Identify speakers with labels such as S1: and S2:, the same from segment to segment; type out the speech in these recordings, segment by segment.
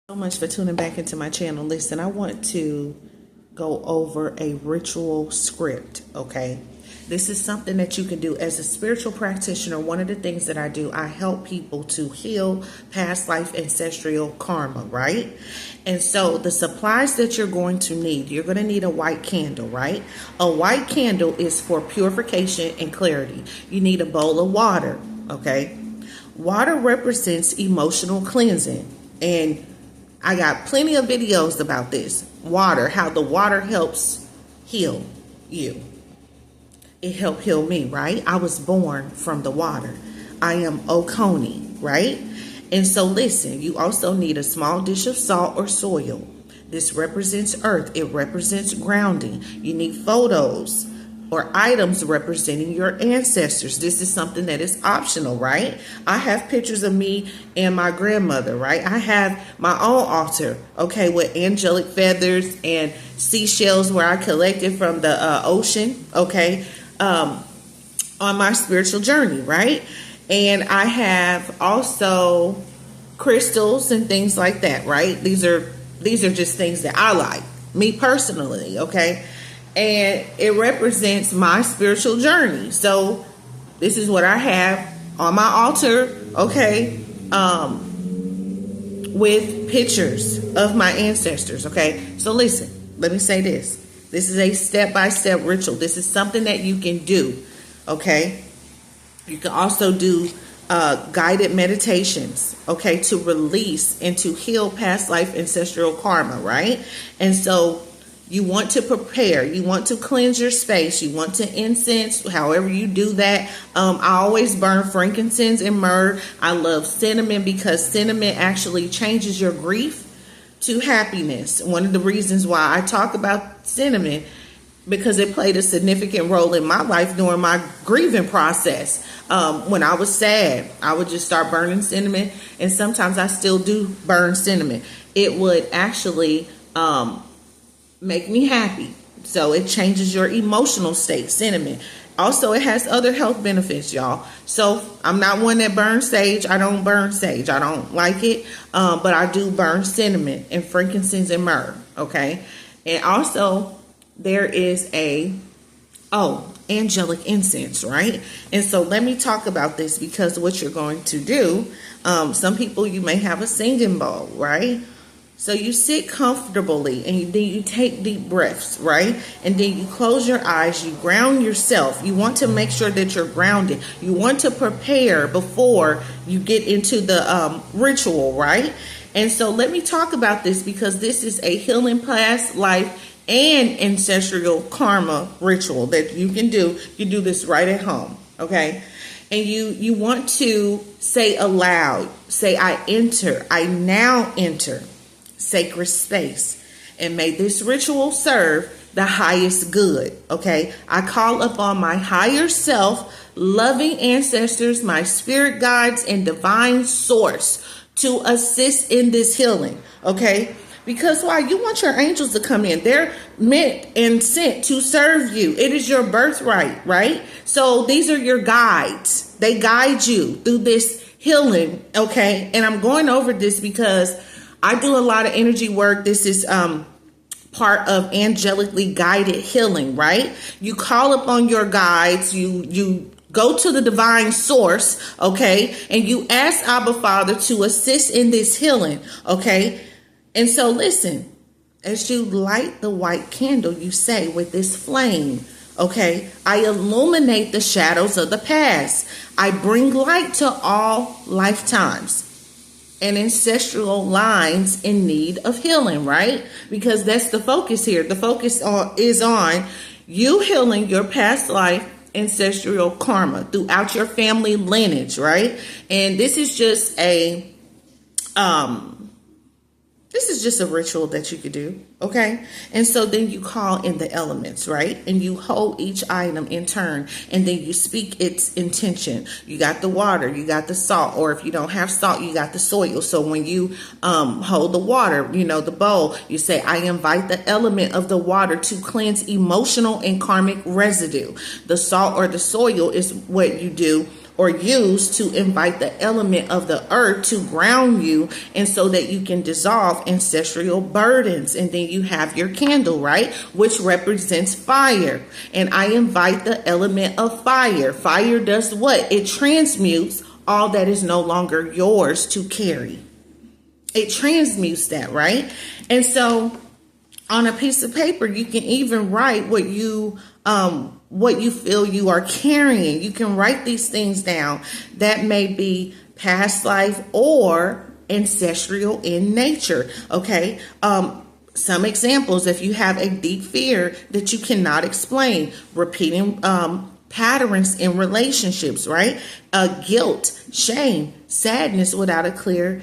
S1: So much for tuning back into my channel. Listen, I want to go over a ritual script, okay? This is something that you can do as a spiritual practitioner. One of the things that I do, I help people to heal past life ancestral karma, right? And so the supplies that you're going to need, you're going to need a white candle, right? A white candle is for purification and clarity. You need a bowl of water, okay? Water represents emotional cleansing, and I got plenty of videos about this. Water, how the water helps heal you. It helped heal me, right? I was born from the water. I am Oconee, right? And so listen, you also need a small dish of salt or soil. This represents earth. It represents grounding. You need photos or items representing your ancestors. This is something that is optional, right? I have pictures of me and my grandmother, right? I have my own altar, okay, with angelic feathers and seashells where I collected from the ocean, okay, on my spiritual journey, right? And I have also crystals and things like that, right? These are just things that I like, me personally, okay? And it represents my spiritual journey. So this is what I have on my altar, okay, with pictures of my ancestors, okay? So listen, let me say this. This is a step-by-step ritual. This is something that you can do, okay? You can also do guided meditations, okay, to release and to heal past life ancestral karma, right? And so you want to prepare. You want to cleanse your space. You want to incense, however you do that. I always burn frankincense and myrrh. I love cinnamon because cinnamon actually changes your grief to happiness. One of the reasons why I talk about cinnamon, because it played a significant role in my life during my grieving process. When I was sad, I would just start burning cinnamon, and sometimes I still do burn cinnamon. It would actually make me happy. So it changes your emotional state, cinnamon. Also, it has other health benefits, y'all. So I'm not one that burns sage. I don't burn sage. I don't like it. But I do burn cinnamon and frankincense and myrrh. Okay. And also there is angelic incense, right? And so let me talk about this, because what you're going to do, some people, you may have a singing bowl, right? So you sit comfortably and then you take deep breaths, right? And then you close your eyes, you ground yourself. You want to make sure that you're grounded. You want to prepare before you get into the ritual, right? And so let me talk about this, because this is a healing past life and ancestral karma ritual that you can do. You do this right at home, okay? And you want to say aloud, say, I now enter sacred space, and may this ritual serve the highest good, okay? I call upon my higher self, loving ancestors, my spirit guides, and divine source to assist in this healing, okay? Because why? You want your angels to come in. They're meant and sent to serve you. It is your birthright, right? So these are your guides. They guide you through this healing, okay? And I'm going over this because I do a lot of energy work. This is part of angelically guided healing, right? You call upon your guides. You go to the divine source, okay? And you ask Abba Father to assist in this healing, okay? And so listen, as you light the white candle, you say, with this flame, okay, I illuminate the shadows of the past. I bring light to all lifetimes and ancestral lines in need of healing, right? Because that's the focus here. The focus is on you healing your past life ancestral karma throughout your family lineage, right? And this is just a ritual that you could do, okay? And so then you call in the elements, right? And you hold each item in turn, and then you speak its intention. You got the water, you got the salt, or if you don't have salt, you got the soil. So when you hold the water, the bowl, you say, I invite the element of the water to cleanse emotional and karmic residue. The salt or the soil is what you do or use to invite the element of the earth to ground you, and so that you can dissolve ancestral burdens. And then you have your candle, right, which represents fire. And I invite the element of fire. Fire does what? It transmutes all that is no longer yours to carry. It transmutes that, right? And so on a piece of paper, you can even write what you feel you are carrying. You can write these things down. That may be past life or ancestral in nature. Okay. Some examples: if you have a deep fear that you cannot explain, repeating patterns in relationships, right? Guilt, shame, sadness without a clear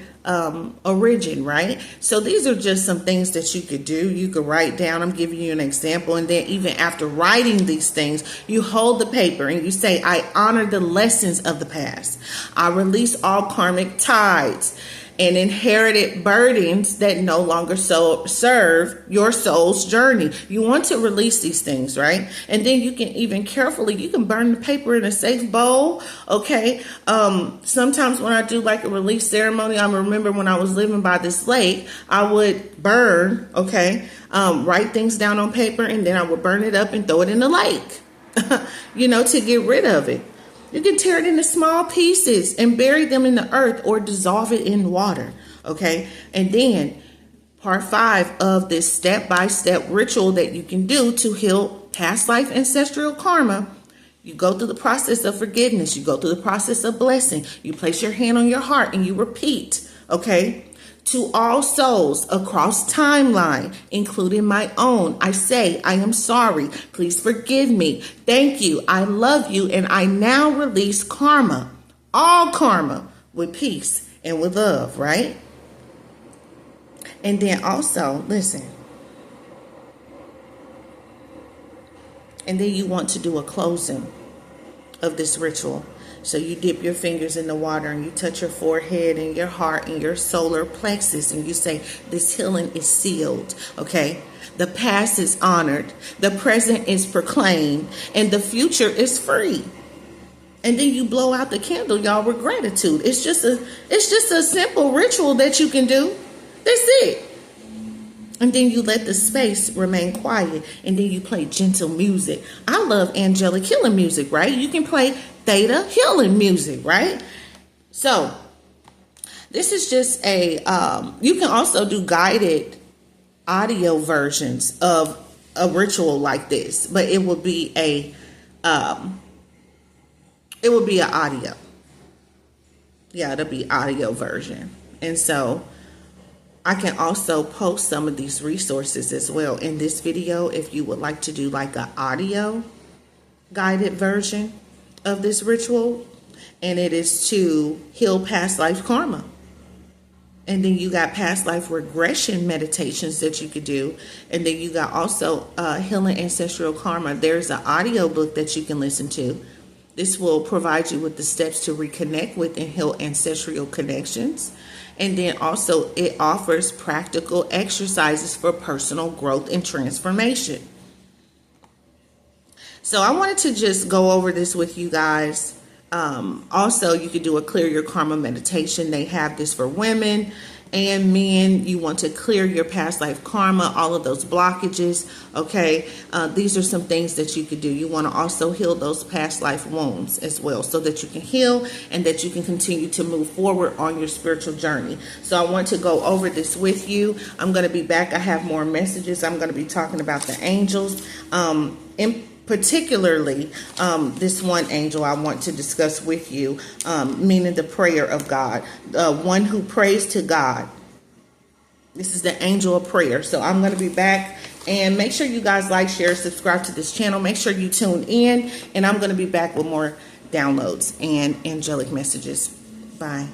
S1: origin, right? So these are just some things that you could do. You could write down. I'm giving you an example. And then even after writing these things, you hold the paper and you say, I honor the lessons of the past. I release all karmic ties and inherited burdens that no longer serve your soul's journey. You want to release these things, right? And then you can even you can burn the paper in a safe bowl, okay? Sometimes when I do like a release ceremony, I remember when I was living by this lake, I would burn, okay, write things down on paper, and then I would burn it up and throw it in the lake, to get rid of it. You can tear it into small pieces and bury them in the earth or dissolve it in water. Okay. And then part 5 of this step-by-step ritual that you can do to heal past life ancestral karma. You go through the process of forgiveness. You go through the process of blessing. You place your hand on your heart and you repeat. Okay. To all souls across timeline, including my own, I say, I am sorry. Please forgive me. Thank you. I love you. And I now release karma, all karma, with peace and with love, right? And then also, listen. And then you want to do a closing of this ritual. So you dip your fingers in the water and you touch your forehead and your heart and your solar plexus, and you say, this healing is sealed, okay? The past is honored, the present is proclaimed, and the future is free. And then you blow out the candle, y'all, with gratitude. It's just a simple ritual that you can do. That's it. And then you let the space remain quiet, and then you play gentle music. I love angelic healing music, right? You can play theta healing music, right? So this is just you can also do guided audio versions of a ritual like this, but it would be an audio. Yeah, it'll be audio version. And so I can also post some of these resources as well in this video if you would like to do like an audio guided version of this ritual. And it is to heal past life karma. And then you got past life regression meditations that you could do. And then you got also healing ancestral karma. There's an audio book that you can listen to. This will provide you with the steps to reconnect with and heal ancestral connections. And then also it offers practical exercises for personal growth and transformation. So I wanted to just go over this with you guys. Also, you could do a clear your karma meditation. They have this for women and men. You want to clear your past life karma, all of those blockages. Okay. These are some things that you could do. You want to also heal those past life wounds as well, so that you can heal and that you can continue to move forward on your spiritual journey. So I want to go over this with you. I'm going to be back. I have more messages. I'm going to be talking about the angels. Particularly, this one angel I want to discuss with you, meaning the prayer of God, one who prays to God. This is the angel of prayer. So I'm going to be back, and make sure you guys like, share, subscribe to this channel. Make sure you tune in, and I'm going to be back with more downloads and angelic messages. Bye.